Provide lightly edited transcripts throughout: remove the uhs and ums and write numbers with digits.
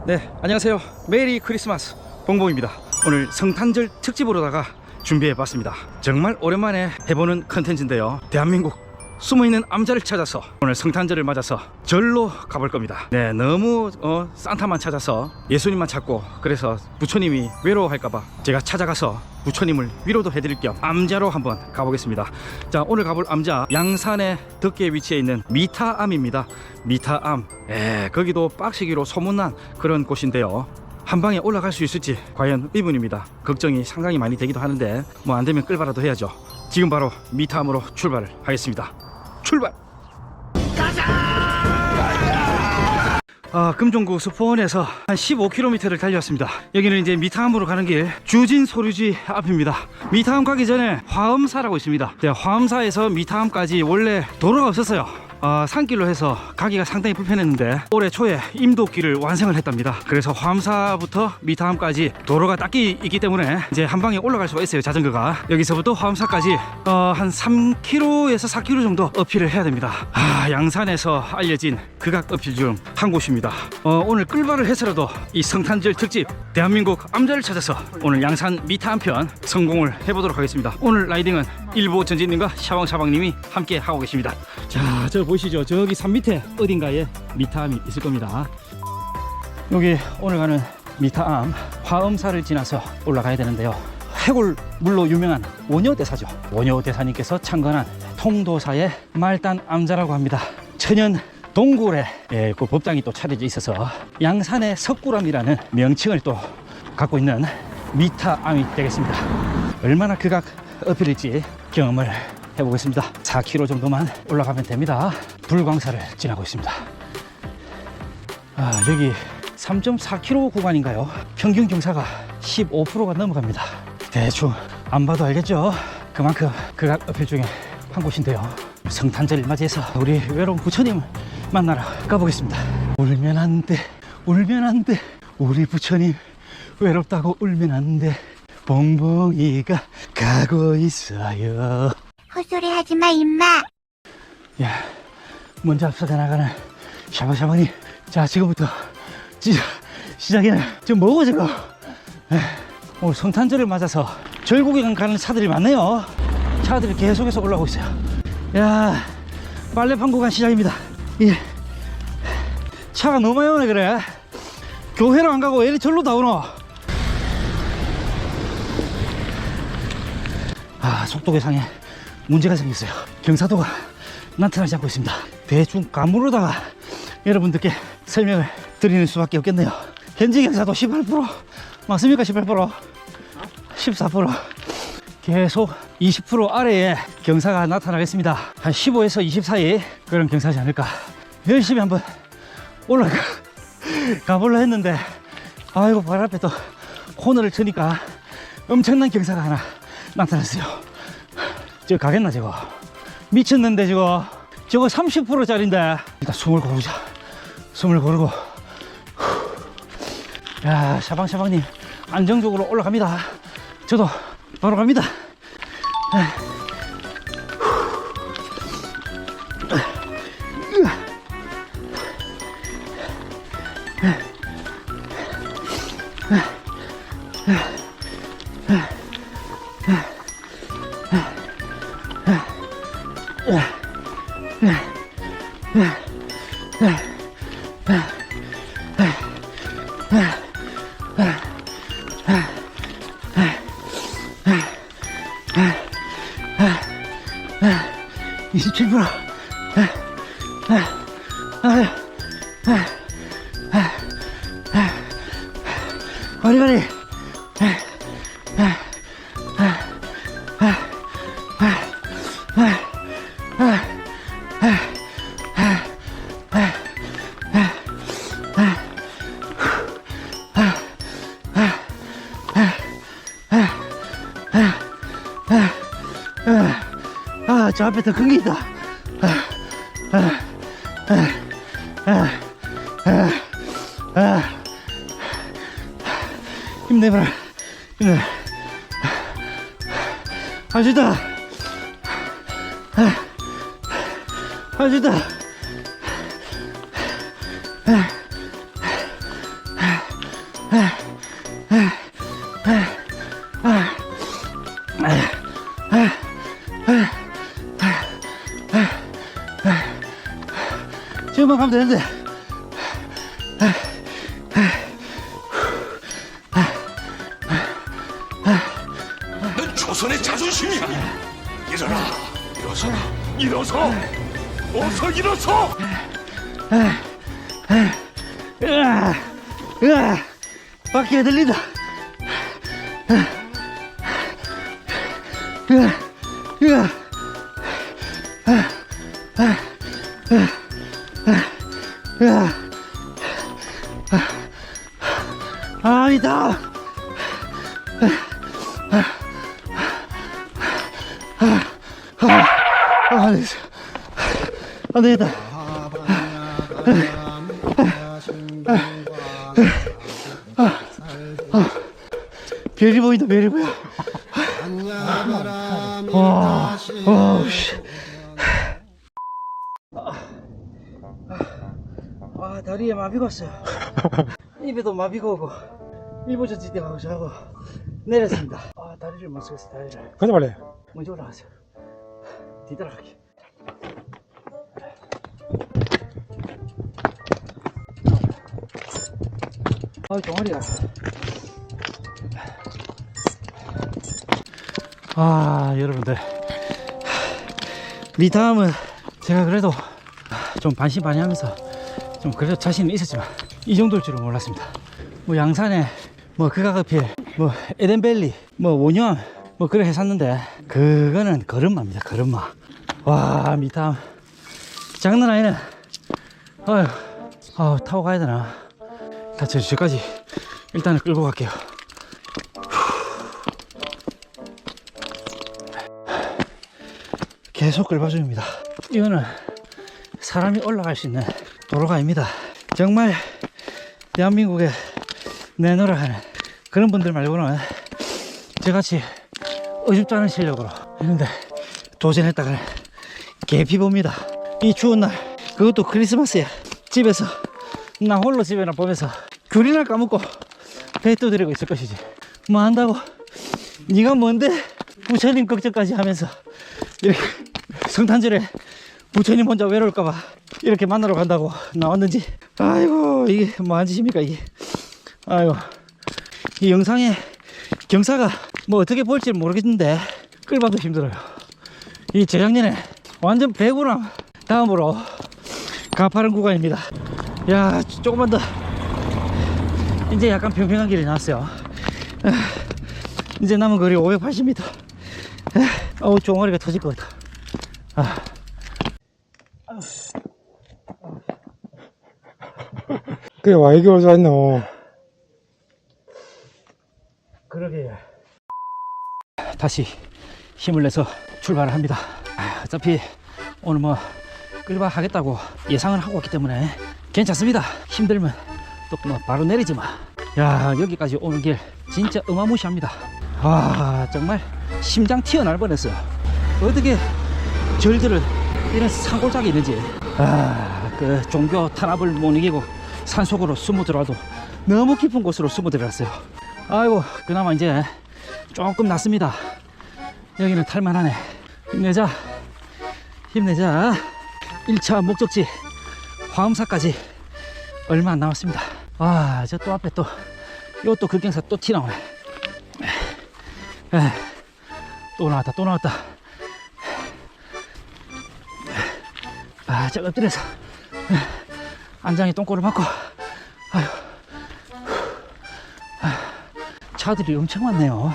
네, 안녕하세요. 메리 크리스마스 봉봉입니다. 오늘 성탄절 특집으로다가 준비해봤습니다. 정말 오랜만에 해보는 컨텐츠인데요, 대한민국 숨어있는 암자를 찾아서 오늘 성탄절을 맞아서 절로 가볼 겁니다. 네, 너무 산타만 찾아서 예수님만 찾고 그래서 부처님이 외로워할까봐 제가 찾아가서 부처님을 위로도 해드릴 겸 암자로 한번 가보겠습니다. 자, 오늘 가볼 암자, 양산의 덕계에 위치해 있는 미타암입니다. 미타암, 거기도 빡시기로 소문난 그런 곳인데요, 한 방에 올라갈 수 있을지 과연 의문입니다. 걱정이 상당히 많이 되기도 하는데 뭐 안되면 끌바라도 해야죠. 지금 바로 미타암으로 출발을 하겠습니다. 출발! 금종구 수포원에서 한 15km를 달려왔습니다. 여기는 이제 미타암으로 가는 길 주진소류지 앞입니다. 미타암 가기 전에 화엄사라고 있습니다. 화엄사에서 미타암까지 원래 도로가 없었어요. 산길로 해서 가기가 상당히 불편했는데 올해 초에 임도길을 완성을 했답니다. 그래서 화엄사부터 미타암까지 도로가 딱히 있기 때문에 이제 한 방에 올라갈 수가 있어요. 자전거가 여기서부터 화엄사까지 한 3km에서 4km 정도 어필을 해야 됩니다. 양산에서 알려진 극악 어필 중 한 곳입니다. 오늘 끌바를 해서라도 이 성탄절 특집 대한민국 암자를 찾아서 오늘 양산 미타암 편 성공을 해보도록 하겠습니다. 오늘 라이딩은 일보 전진님과 샤방샤방님이 함께 하고 계십니다. 자, 저 보이시죠? 저기 산 밑에 어딘가에 미타암이 있을 겁니다. 여기 오늘 가는 미타암 화엄사를 지나서 올라가야 되는데요, 해골물로 유명한 원효대사죠. 원효대사님께서 창건한 통도사의 말단 암자라고 합니다. 천연 동굴에 그 법당이 또 차려져 있어서 양산의 석굴암이라는 명칭을 또 갖고 있는 미타암이 되겠습니다. 얼마나 극악 어필일지 경험을 해보겠습니다. 4km 정도만 올라가면 됩니다. 불광사를 지나고 있습니다. 여기 3.4km 구간인가요? 평균 경사가 15%가 넘어갑니다. 대충 안 봐도 알겠죠? 그만큼 극악 어필 중에 한 곳인데요, 성탄절을 맞이해서 우리 외로운 부처님을 만나러 가보겠습니다. 울면 안 돼, 울면 안 돼, 우리 부처님 외롭다고 울면 안 돼, 봉봉이가 가고 있어요. 헛소리 하지마 임마. 야, 먼저 앞서가 나가는 샤바샤바니. 자, 지금부터 시작이네. 지금 뭐고 지금? 오늘 성탄절을 맞아서 절구경 가는 차들이 많네요. 차들이 계속해서 올라오고 있어요. 야, 빨래판 구간 시작입니다. 차가 너무 많이 오네. 그래, 교회로 안 가고 왜 이리 절로 다 오노? 속도 계상에 문제가 생겼어요. 경사도가 나타나지 않고 있습니다. 대충 감으로다가 여러분들께 설명을 드리는 수밖에 없겠네요. 현지 경사도 18%, 맞습니까? 18%, 14%, 계속 20% 아래에 경사가 나타나겠습니다. 한 15에서 20 사이 그런 경사지 않을까. 열심히 한번 올라가 가보려 했는데, 아이고, 발 앞에 또 코너를 치니까 엄청난 경사가 하나 나타났어요. 저거 가겠나? 저거 미쳤는데 저거 30%짜리인데 일단 숨을 고르자. 숨을 고르고, 야, 샤방샤방님 안정적으로 올라갑니다. 저도 바로 갑니다. 가리가리. 저 앞에 더 큰 게 있다. 힘내봐라. 힘내. 할 수 있다. 할 수 있다. 지금만 가면 되는데. 넌 조선의 자존심이야. 일어나, 일어서, 일어서, 어서 일어서. 바퀴가 들린다. 아니다. 안 되겠다. 별이 보인다, 별이 보여. 다리에 마비가 왔어요. 입에도 마비가 오고, 일보전 지대 가고 자고 내렸습니다. 다리를 못 쓰겠어, 다리를. 가자 빨리. 먼저 올라가세요. 뒤따라갈게. 동아리가. 여러분들. 미담은 제가 그래도 좀 반신반의하면서 좀 그래도 자신은 있었지만 이 정도일 줄은 몰랐습니다. 뭐 양산에 뭐 그가급필 뭐 에덴밸리 뭐 원형 뭐 그래 했었는데 그거는 걸음마입니다. 걸음마. 와, 미담 장난 아니네. 타고 가야 되나. 저까지 일단은 끌고 갈게요. 계속 끌봐 중입니다. 이거는 사람이 올라갈 수 있는 도로가 아닙니다. 정말 대한민국에 내놓으라 하는 그런 분들 말고는 저같이 어줍지 않은 실력으로 했는데 도전했다가 개피봅니다. 이 추운 날, 그것도 크리스마스에 집에서 나 홀로 집에나 보면서 귤이나 까먹고 배 떠들이고 있을 것이지. 뭐 한다고 네가 뭔데 부처님 걱정까지 하면서 이렇게 성탄절에 부처님 혼자 외로울까봐 이렇게 만나러 간다고 나왔는지. 아이고, 이게 뭐 하는 짓입니까 이게. 아이고, 이 영상에 경사가 뭐 어떻게 볼지 모르겠는데 끌봐도 힘들어요. 이 재작년에 완전 배구랑 다음으로 가파른 구간입니다. 야, 조금만 더 이제 약간 평평한 길이 나왔어요. 이제 남은 거리 580m. 종아리가 터질 것 같아. 그래 와 이게 어디서 왔노. 그러게. 다시 힘을 내서 출발을 합니다. 어차피 오늘 뭐 끌바 하겠다고 예상을 하고 왔기 때문에 괜찮습니다. 힘들면 또 뭐 바로 내리지 마. 야, 여기까지 오는 길 진짜 어마무시합니다. 정말 심장 튀어날 뻔했어요. 어떻게 절들은 이런 산골짜기 있는지. 그 종교 탄압을 못 이기고 산속으로 숨어 들어와도 너무 깊은 곳으로 숨어 들어갔어요. 아이고, 그나마 이제 조금 낫습니다. 여기는 탈만하네. 힘내자, 힘내자. 1차 목적지 화엄사까지 얼마 안 남았습니다. 저 또 앞에 또 이것도 급경사 또 튀나오네. 또 나왔다, 또 나왔다. 저 엎드려서 안장에 똥꼬를 맞고. 차들이 엄청 많네요.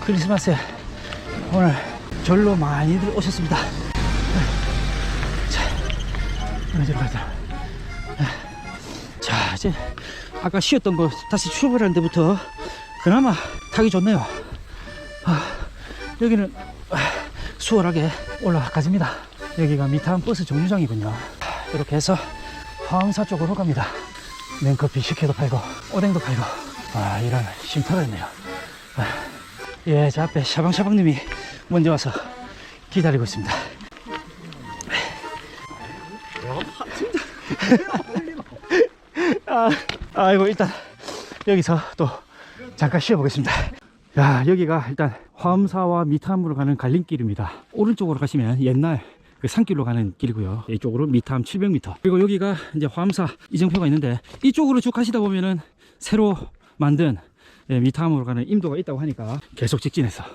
크리스마스에 오늘 절로 많이들 오셨습니다. 자, 이제 아까 쉬었던 거 다시 출발하는 데부터 그나마 타기 좋네요. 여기는 수월하게 올라가집니다. 여기가 미타운 버스 정류장이군요. 이렇게 해서 화엄사 쪽으로 갑니다. 냉커피 식혜도 팔고 오뎅도 팔고. 이런 쉼터가 있네요. 예, 저 앞에 샤방샤방님이 먼저 와서 기다리고 있습니다. 아이고, 일단 여기서 또 잠깐 쉬어보겠습니다. 야, 여기가 일단 화엄사와 미타암으로 가는 갈림길입니다. 오른쪽으로 가시면 옛날 그 산길로 가는 길이고요. 이쪽으로 미타암 700m. 그리고 여기가 이제 화엄사 이정표가 있는데 이쪽으로 쭉 가시다 보면은 새로 만든 미타암으로 가는 임도가 있다고 하니까 계속 직진해서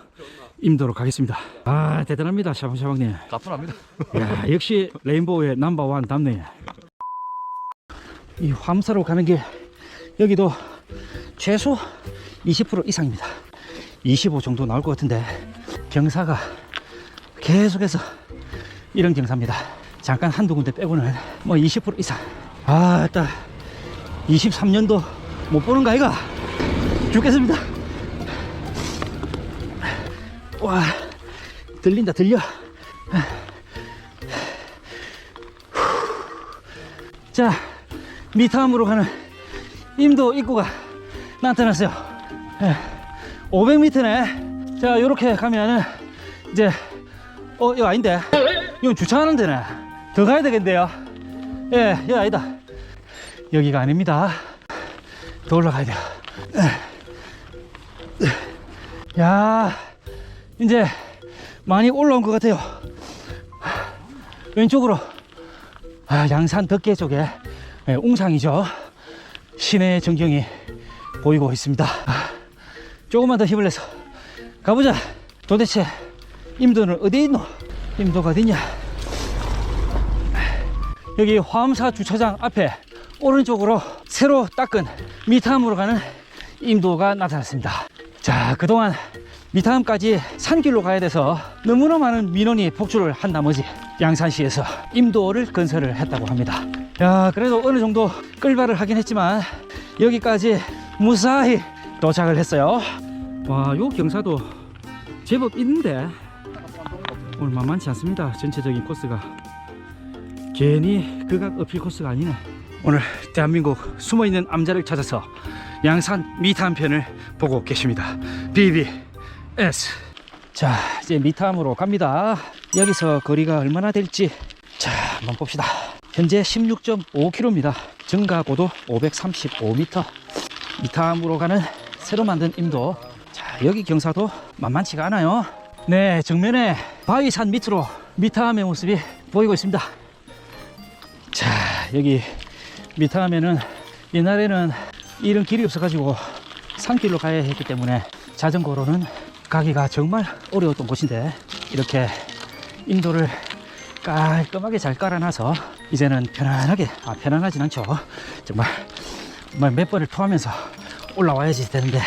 임도로 가겠습니다. 아, 대단합니다, 샤방샤방님. 가뿐합니다. 야, 역시 레인보우의 넘버원 답네. 이 화엄사로 가는 길 여기도 최소 20% 이상입니다. 25 정도 나올 것 같은데 경사가 계속해서 이런 경사입니다. 잠깐 한두 군데 빼고는 뭐 20% 이상. 아, 딱 23년도 못 보는 거 아이가? 죽겠습니다. 와, 들린다, 들려. 자, 미타암으로 가는 임도 입구가 나타났어요. 500m네. 자, 요렇게 가면은 이제 이거 아닌데, 이건 주차하는 데네. 더 가야 되겠는데요. 예, 여기 아니다. 여기가 아닙니다. 더 올라가야 돼요. 야, 이제 많이 올라온 것 같아요. 왼쪽으로 양산 덕계 쪽에 웅상이죠. 시내 전경이 보이고 있습니다. 조금만 더 힘을 내서 가보자. 도대체 임도는 어디에 있노? 임도가 어디냐? 여기 화엄사 주차장 앞에 오른쪽으로 새로 닦은 미타암으로 가는 임도가 나타났습니다. 자, 그동안 미타암까지 산길로 가야 돼서 너무나 많은 민원이 폭주를 한 나머지 양산시에서 임도를 건설을 했다고 합니다. 야, 그래도 어느 정도 끌발을 하긴 했지만 여기까지 무사히 도착을 했어요. 와, 요 경사도 제법 있는데 오늘 만만치 않습니다. 전체적인 코스가 괜히 극악 어필 코스가 아니네. 오늘 대한민국 숨어있는 암자를 찾아서 양산 미타암 편을 보고 계십니다. BBS. 자, 이제 미타암으로 갑니다. 여기서 거리가 얼마나 될지 자, 한번 봅시다. 현재 16.5km입니다. 증가고도 535m. 미타암으로 가는 새로 만든 임도. 자, 여기 경사도 만만치가 않아요. 네, 정면에 바위산 밑으로 미타암의 모습이 보이고 있습니다. 자, 여기 미타암에는 옛날에는 이런 길이 없어가지고 산길로 가야 했기 때문에 자전거로는 가기가 정말 어려웠던 곳인데 이렇게 임도를 깔끔하게 잘 깔아놔서 이제는 편안하게, 편안하진 않죠. 정말 몇 번을 토하면서 올라와야지 되는데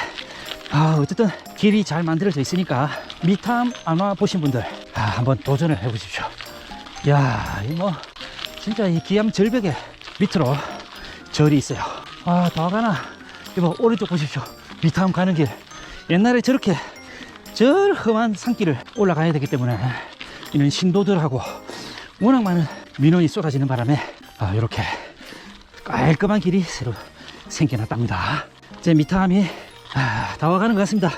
어쨌든 길이 잘 만들어져 있으니까 미타암 안 와 보신 분들 한번 도전을 해 보십시오. 야, 이 뭐 진짜 이 기암 절벽의 밑으로 절이 있어요. 더 가나? 이거 오른쪽 보십시오. 미타암 가는 길. 옛날에 저렇게 저 험한 산길을 올라가야 되기 때문에 이런 신도들하고 워낙 많은 민원이 쏟아지는 바람에 이렇게 깔끔한 길이 새로 생겨났답니다. 이제 미타암이 다 와가는 것 같습니다.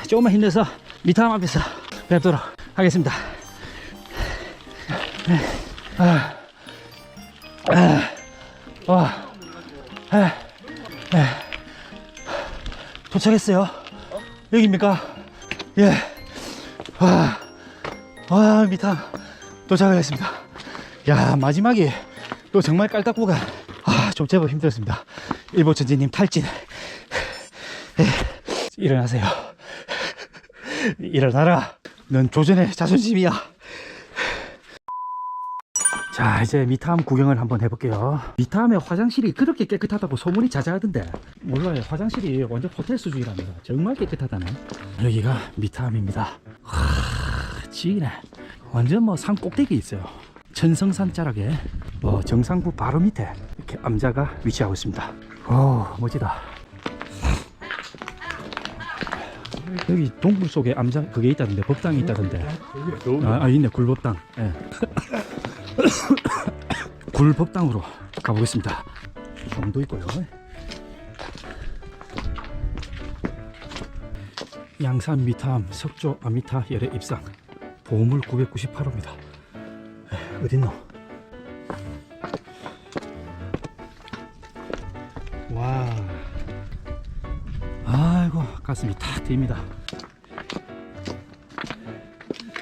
조금만 힘내서 미타암 앞에서 뵙도록 하겠습니다. 도착했어요. 여기입니까? 예. 미타암 도착을 했습니다. 야, 마지막에 또 정말 깔딱구가 좀 제법 힘들었습니다. 일보천지님 탈진. 일어나세요. 일어나라. 넌 조전의 자존심이야. 자, 이제 미타암 구경을 한번 해볼게요. 미타암의 화장실이 그렇게 깨끗하다고 소문이 자자하던데 몰라요. 화장실이 완전 호텔 수준이랍니다. 정말 깨끗하다네. 여기가 미타암입니다. 지기네. 완전 뭐 산 꼭대기에 있어요. 천성산 자락에 정상부 바로 밑에 이렇게 암자가 위치하고 있습니다. 오, 멋지다. 여기 동굴 속에 암자 그게 있다던데, 법당이 있다던데. 있네, 굴법당. 예. 굴법당으로 가보겠습니다. 정도 있고요. 양산 미타암 석조 아미타 열애 입상 보물 998호입니다. 어딨노? 와, 아이고 가슴이 탁 트입니다.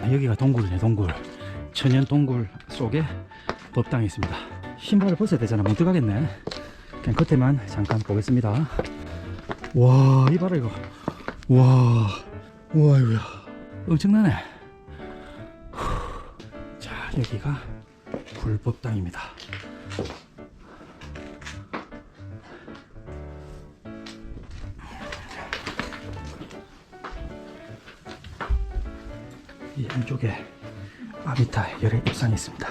여기가 동굴이네. 동굴. 천연 동굴 속에 법당이 있습니다. 신발을 벗어야 되잖아. 못 들어가겠네. 그냥 겉에만 잠깐 보겠습니다. 와, 이 봐라 이거. 와, 와 이거야. 엄청나네. 자, 여기가 불법당입니다. 이 안쪽에 아미타 열애 입상이 있습니다.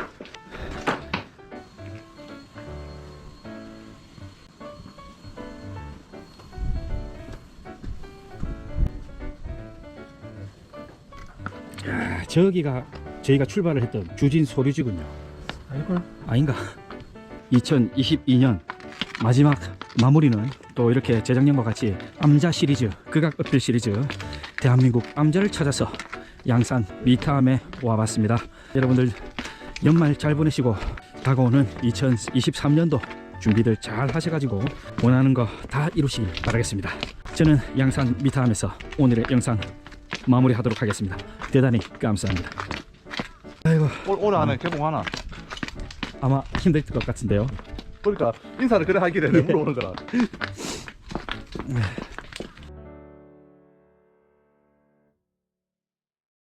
야, 저기가 저희가 출발을 했던 주진 소류지군요. 아이고, 아닌가? 2022년 마지막 마무리는 또 이렇게 재작년과 같이 암자 시리즈, 극악 어필 시리즈 대한민국 암자를 찾아서 양산 미타암에 와봤습니다. 여러분들 연말 잘 보내시고 다가오는 2023년도 준비들 잘 하셔가지고 원하는 거 다 이루시길 바라겠습니다. 저는 양산 미타암에서 오늘의 영상 마무리하도록 하겠습니다. 대단히 감사합니다. 아이고, 오늘 하나 개봉하나? 아마 힘들 것 같은데요. 그러니까 인사를 그래 하길래 물어보는 거라. 네.